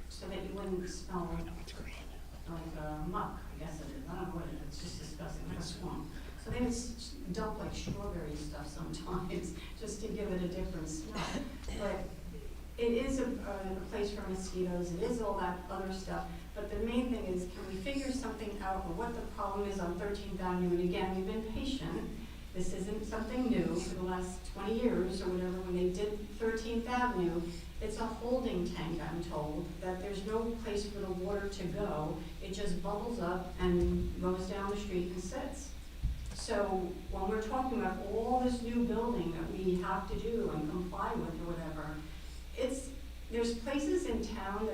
so that you wouldn't smell like muck, I guess it is. I don't know what it is. It's just disgusting, like a swamp. So they would dump like strawberry stuff sometimes, just to give it a different smell. But it is a place for mosquitoes, it is all that other stuff. But the main thing is, can we figure something out, or what the problem is on 13th Avenue? And again, we've been patient. This isn't something new for the last 20 years or whatever. When they did 13th Avenue, it's a holding tank, I'm told, that there's no place for the water to go. It just bubbles up and goes down the street and sits. So when we're talking about all this new building that we have to do and comply with or whatever, there's places in town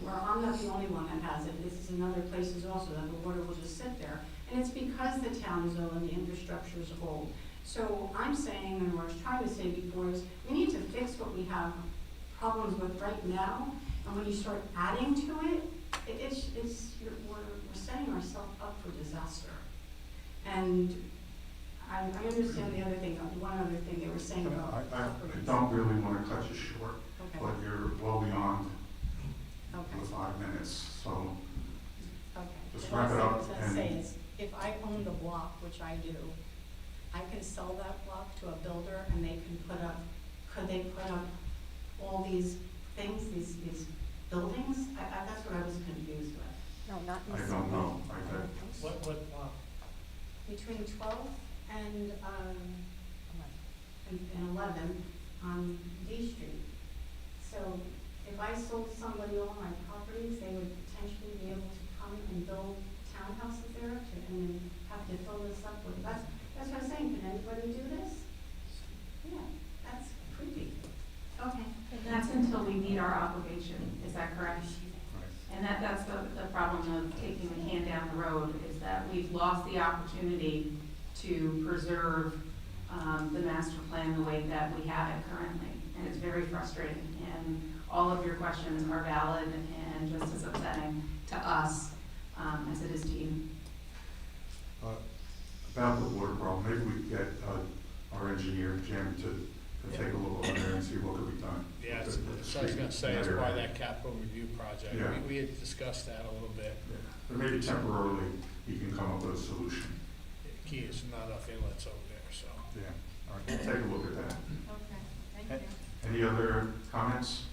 where I'm not the only one that has it. This is in other places also, that the water will just sit there. And it's because the town is old and the infrastructure is old. So I'm saying, and what I was trying to say before, is we need to fix what we have problems with right now. And when you start adding to it, we're setting ourselves up for disaster. And I understand the other thing, one other thing they were saying about. I don't really want to cut you short, okay. But you're well beyond okay. the 5 minutes, so okay. just The wrap it up. What I was going to say is, if I own the block, which I do, I can sell that block to a builder, and they can could they put up all these things, these buildings? That's what I was confused with. No, not I don't know. What block? Between 12th and 11 on D Street. So if I sold somebody all my properties, they would potentially be able to come and build townhouses there and then have to fill this up with. That's what I'm saying. Can anybody do this? Yeah, that's creepy. Okay. And that's until we meet our obligation, is that correct? And that's the problem of kicking the can down the road, is that we've lost the opportunity to preserve the master plan the way that we have it currently. And it's very frustrating. And all of your questions are valid and just as upsetting to us as it is to you. About the water problem, maybe we could get our engineer, Jim, to take a look over there and see what could be done. Yeah, so I was going to say, as part of that capital review project, Yeah. we had discussed that a little bit. Yeah. But maybe temporarily, he can come up with a solution. The key is not enough inlets over there, so. Yeah, all right, we'll take a look at that. Okay. Thank you. Any other comments?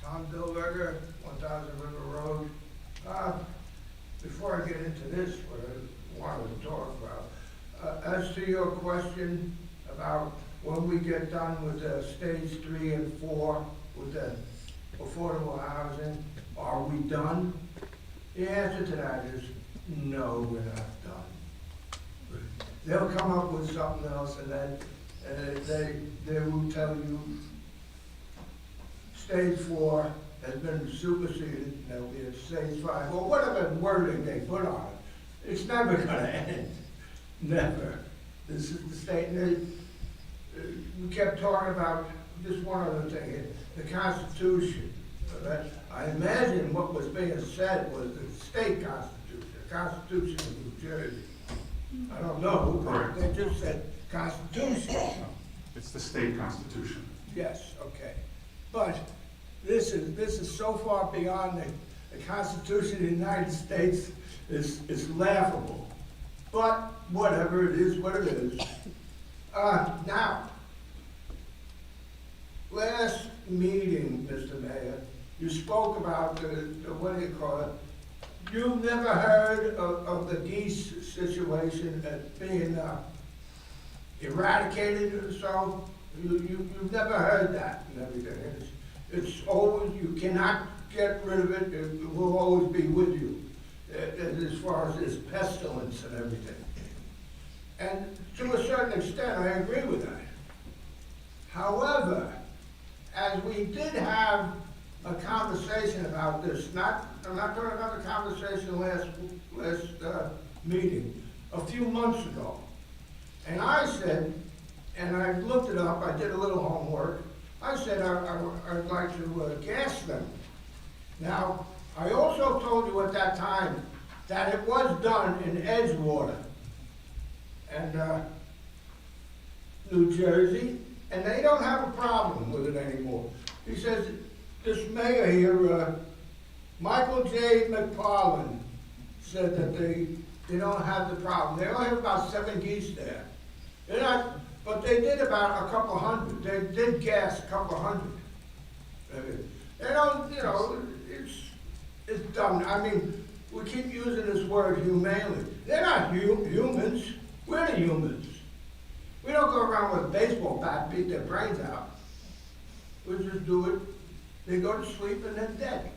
Tom Billberger, 1000 River Road. Before I get into this, what I wanted to talk about, as to your question about when we get done with the stage 3 and 4 with the affordable housing, are we done? The answer to that is no, we're not done. They'll come up with something else, and then they will tell you stage 4 has been superseded, and they'll be at stage 5, or whatever wording they put on it. It's never gonna end, never. This is the state, and we kept talking about just one other thing, the Constitution. I imagine what was being said was the state Constitution, the Constitution of New Jersey. I don't know, but they just said Constitution. No, it's the state constitution. Yes, okay. But this is so far beyond the Constitution of the United States, it's laughable. But whatever, it is what it is. Now, last meeting, Mr. Mayor, you spoke about the what do you call it? You've never heard of the geese situation as being eradicated or so? You've never heard that and everything. It's always, you cannot get rid of it. It will always be with you as far as this pestilence and everything. And to a certain extent, I agree with that. However, as we did have a conversation about this, I'm not talking about the conversation last meeting, a few months ago. And I said, and I looked it up, I did a little homework, I said I'd like to gas them. Now, I also told you at that time that it was done in Edgewater and New Jersey, and they don't have a problem with it anymore. He says, this mayor here, Michael J. McFarland, said that they don't have the problem. They only have about 7 geese there. They're not, but they did about a couple hundred. They did gas a couple hundred. They don't, you know, it's dumb. I mean, we keep using this word humanely. They're not humans. We're the humans. We don't go around with a baseball bat, beat their brains out. We just do it. They go to sleep and they're dead.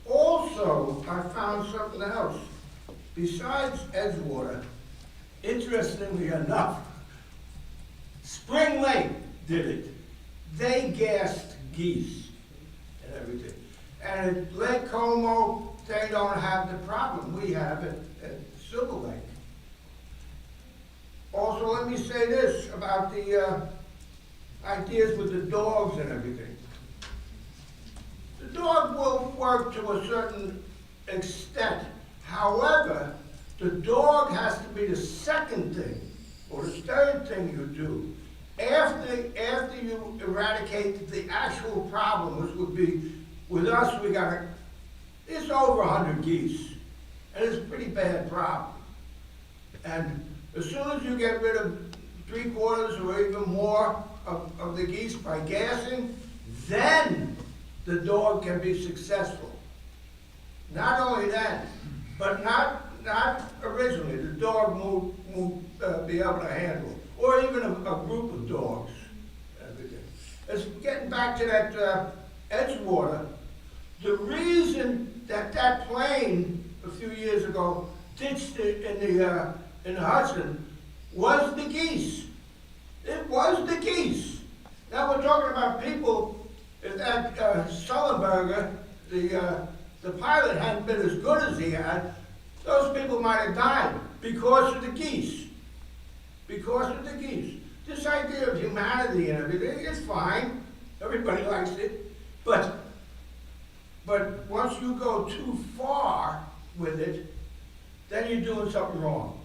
Also, I found something else. Besides Edgewater, interestingly enough, Spring Lake did it. They gassed geese and everything. And at Lake Como, they don't have the problem we have at Silver Lake. Also, let me say this about the ideas with the dogs and everything. The dog will work to a certain extent. However, the dog has to be the second thing or the third thing you do. After you eradicate the actual problem, which would be, with us, it's over 100 geese. And it's a pretty bad problem. And as soon as you get rid of 3/4 or even more of the geese by gassing, then the dog can be successful. Not only that, but not originally. The dog won't be able to handle it. Or even a group of dogs. Everything. It's getting back to that Edgewater. The reason that plane a few years ago ditched it in the Hudson was the geese. It was the geese. Now we're talking about people. If that Sullenberger, the pilot, hadn't been as good as he had, those people might have died because of the geese. Because of the geese. This idea of humanity and everything is fine. Everybody likes it. But once you go too far with it, then you're doing something wrong.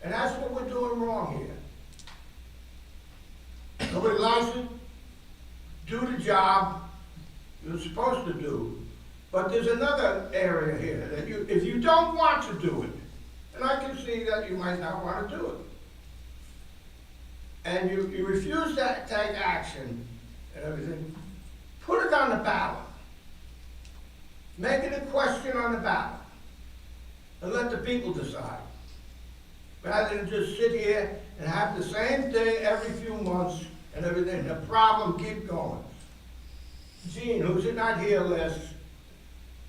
And that's what we're doing wrong here. Nobody likes it. Do the job you're supposed to do. But there's another area here that if you don't want to do it, and I can see that you might not want to do it, and you refuse to take action and everything, put it on the ballot. Make it a question on the ballot. And let the people decide. Rather than just sit here and have the same thing every few months and everything. The problem keep going. Gene, who's not here last,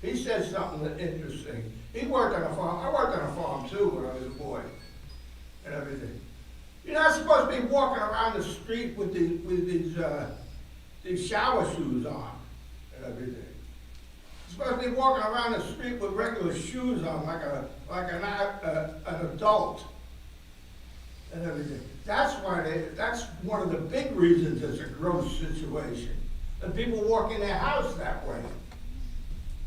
he said something interesting. He worked on a farm. I worked on a farm too when I was a boy and everything. You're not supposed to be walking around the street with these shower shoes on and everything. You're supposed to be walking around the street with regular shoes on, like an adult and everything. That's one of the big reasons it's a gross situation. And people walk in their house that way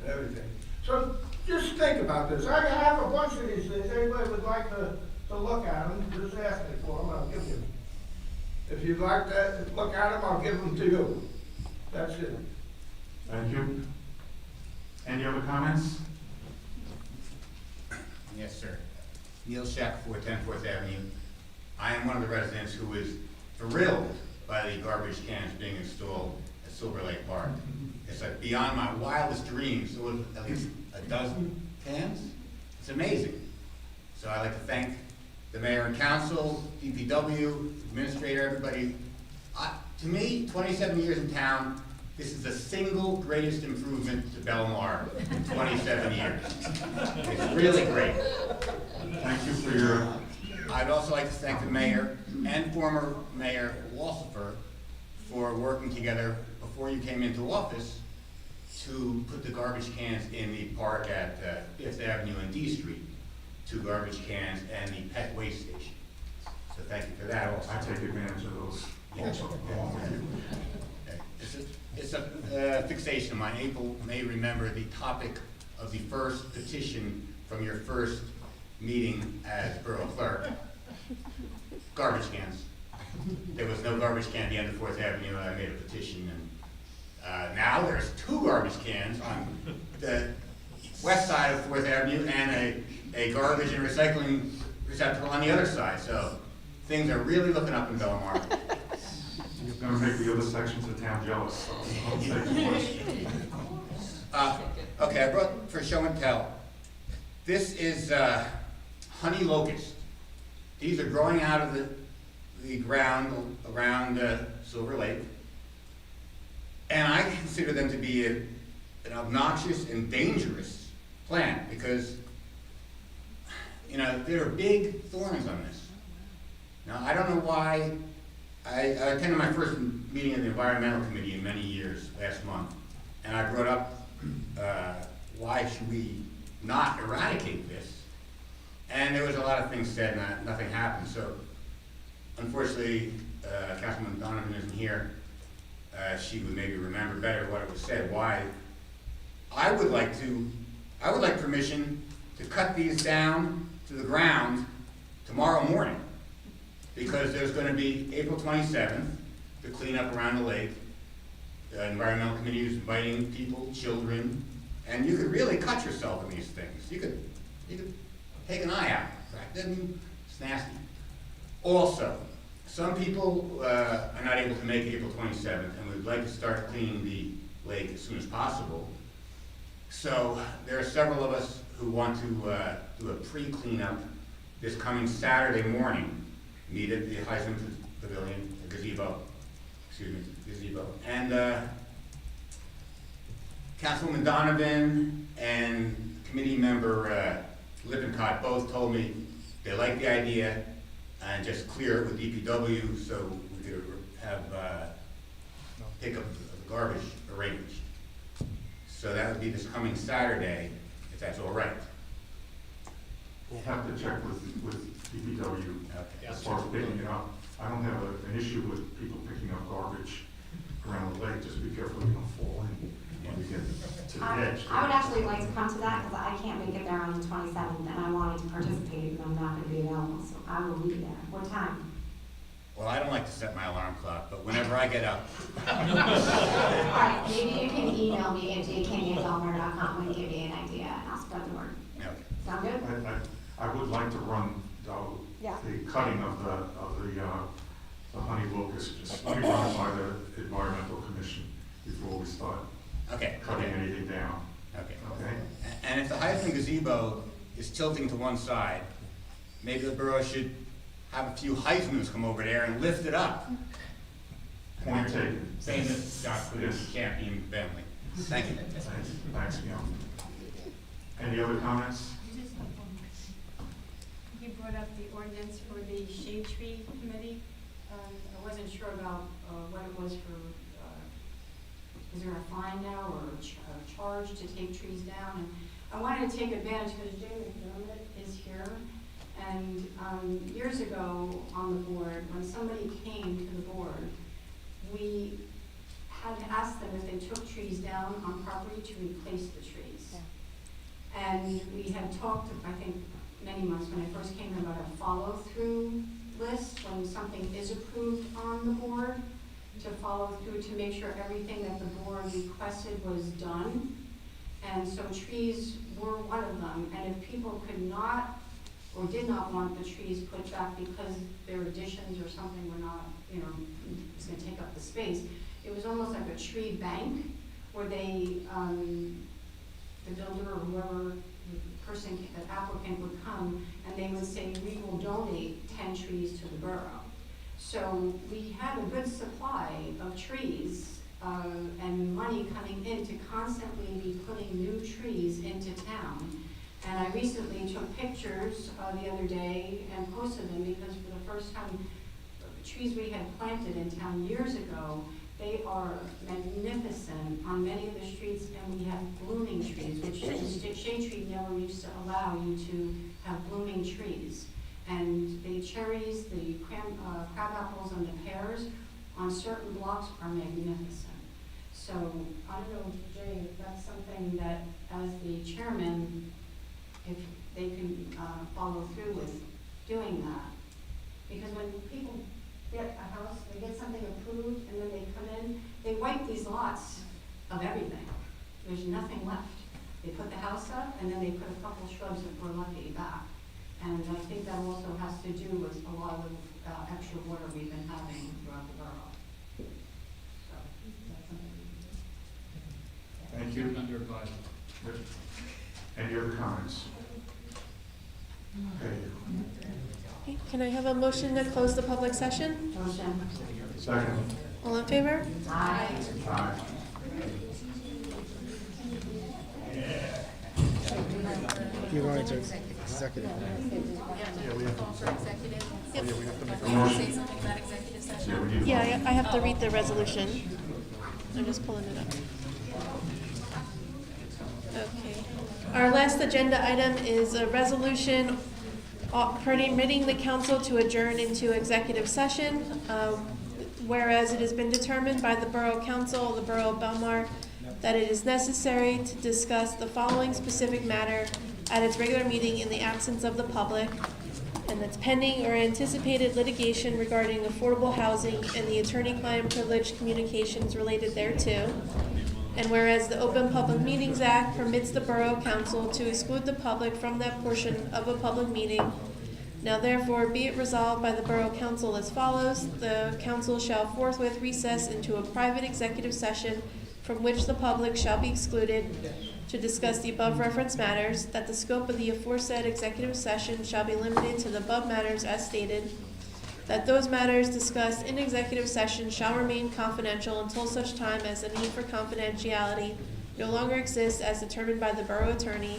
and everything. So just think about this. I have a bunch of these things. Anybody would like to look at them, just ask me for them, I'll give you them. If you'd like to look at them, I'll give them to you. That's it. Thank you. Any other comments? Yes, sir. Neil Shack, 410 4th Avenue. I am one of the residents who is thrilled by the garbage cans being installed at Silver Lake Park. It's like beyond my wildest dreams. There was at least a dozen cans. It's amazing. So I'd like to thank the mayor and council, DPW, administrator, everybody. To me, 27 years in town, this is the single greatest improvement to Belmar in 27 years. It's really great. Thank you for your... I'd also like to thank the mayor and former mayor Walsifer for working together before you came into office to put the garbage cans in the park at 5th Avenue and D Street. 2 garbage cans and the pet waste station. So thank you for that also. I take advantage of those also. It's a fixation of mine. April may remember the topic of the first petition from your first meeting as borough clerk. Garbage cans. there was no garbage can at the end of Fourth Avenue, and I made a petition, and now there's 2 garbage cans on the west side of Fourth Avenue and a garbage and recycling receptacle on the other side, so things are really looking up in Belmar. You're gonna make the other sections of town jealous, so I'll say too much. Okay, I brought for show and tell. This is honey locust. These are growing out of the ground around Silver Lake. And I consider them to be an obnoxious and dangerous plant because, you know, there are big thorns on this. Now, I don't know why. I attended my first meeting of the environmental committee in many years last month, and I brought up why should we not eradicate this? And there was a lot of things said and nothing happened. So unfortunately, Councilwoman Donovan isn't here. She would maybe remember better what it was said, why. I would like permission to cut these down to the ground tomorrow morning, because there's going to be April 27th to clean up around the lake. The environmental committee is inviting people, children, and you could really cut yourself in these things. You could take an eye out, crack them, it's nasty. Also, some people are not able to make April 27th, and would like to start cleaning the lake as soon as possible. So there are several of us who want to do a pre-cleanup this coming Saturday morning. Meet at the Heisman Pavilion, the gazebo, and Councilwoman Donovan and committee member Lippincott both told me they like the idea and just clear it with DPW so we could have pickup of the garbage arranged. So that would be this coming Saturday, if that's all right. We'll have to check with DPW Okay. as far as picking it up. I don't have an issue with people picking up garbage around the lake, just be careful you don't fall in when you get to the edge. I would actually like to come to that because I can't make it there on the 27th and I wanted to participate and I'm not going to be available, so I will be there. What time? Well, I don't like to set my alarm clock, but whenever I get up. All right, maybe you can email me at jking@belmar.com and give me an idea and I'll spread the word. Okay. Sound good? I would like to run Yeah. the cutting of the honey locust, just let me run it by the environmental commission before we start Okay. cutting anything down, Okay. okay? And if the Heisman gazebo is tilting to one side, maybe the borough should have a few Heismans come over there and lift it up. Point taken. Famous Scott Cleese Yes. champion family. Thank you. Thanks, Neil. Any other comments? You brought up the ordinance for the shade tree committee. I wasn't sure about what it was for, is there a fine now or a charge to take trees down? And I wanted to take advantage because Jay McDermott is here. And years ago on the board, when somebody came to the board, we had asked them if they took trees down on property to replace the trees. Yeah. And we had talked, I think, many months when I first came about a follow-through list when something is approved on the board, to follow through to make sure everything that the board requested was done. And so trees were one of them. And if people could not or did not want the trees put back because their additions or something were not, it's gonna take up the space, it was almost like a tree bank where they, the builder or whoever, the person, the applicant would come and they would say, we will donate 10 trees to the borough. So we had a good supply of trees and money coming in to constantly be putting new trees into town. And I recently took pictures the other day and posted them because for the first time, the trees we had planted in town years ago, they are magnificent on many of the streets, and we have blooming trees, which the shade tree never used to allow you to have blooming trees. And the cherries, the crab apples, and the pears on certain blocks are magnificent. So I don't know, Jay, if that's something that, as the chairman, if they can follow through with doing that. Because when people get a house, they get something approved, and then they come in, they wipe these lots of everything. There's nothing left. They put the house up, and then they put a couple shrubs if we're lucky back. And I think that also has to do with a lot of extra water we've been having throughout the borough. So, that's something we can do. Thank you. Under advisement. Good. Any other comments? Okay, Okay, can I have a motion to close the public session? Motion. second. All in favor? Aye. Aye. You wanted to executive. A motion. Yeah, we need. Yeah, I have to read the resolution. I'm just pulling it up. Okay. Our last agenda item is a resolution permitting the council to adjourn into executive session. Whereas it has been determined by the Borough Council of the Borough of Belmar that it is necessary to discuss the following specific matter at its regular meeting in the absence of the public, and that's pending or anticipated litigation regarding affordable housing and the attorney-client privilege communications related thereto. And whereas the Open Public Meetings Act permits the Borough Council to exclude the public from that portion of a public meeting, now therefore be it resolved by the Borough Council as follows: the council shall forthwith recess into a private executive session from which the public shall be excluded to discuss the above referenced matters, that the scope of the aforesaid executive session shall be limited to the above matters as stated, that those matters discussed in executive session shall remain confidential until such time as the need for confidentiality no longer exists as determined by the borough attorney,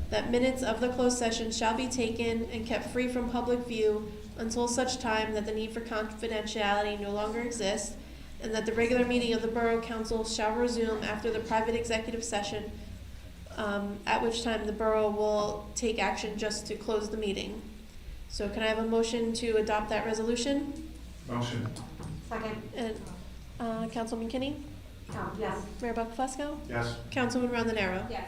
that minutes of the closed session shall be taken and kept free from public view until such time that the need for confidentiality no longer exists, and that the regular meeting of the Borough Council shall resume after the private executive session, at which time the borough will take action just to close the meeting. So can I have a motion to adopt that resolution? Motion. Second. And, Councilman Kinney? Oh, yes. Mayor Buckfalesco? Yes. Councilman Rondinero? Yes.